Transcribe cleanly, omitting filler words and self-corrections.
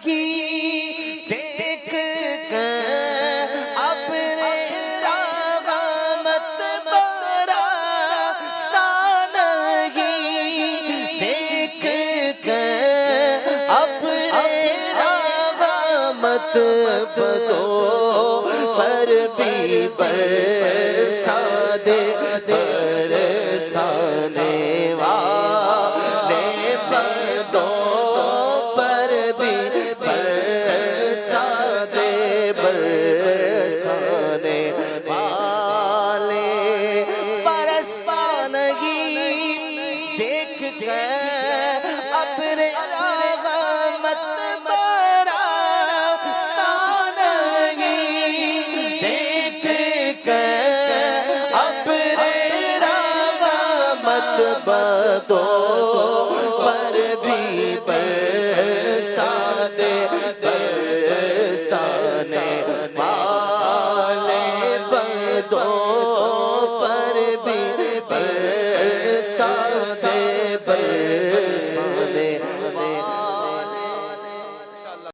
نہیں دیکھ کر اپنے رحمت برستا نہیں دیکھ کر اپنے رحمت بدو پر بھی برسا دے برسانے والے بدوں پر بھی برسا دے برسانے والے برستا نہیں دیکھ کر اپنے رحمت برستا نہیں دیکھ کر اپنے رحمت بدوں پر بھی برسا دے برسانے والے بدوں پر بھی برسا دے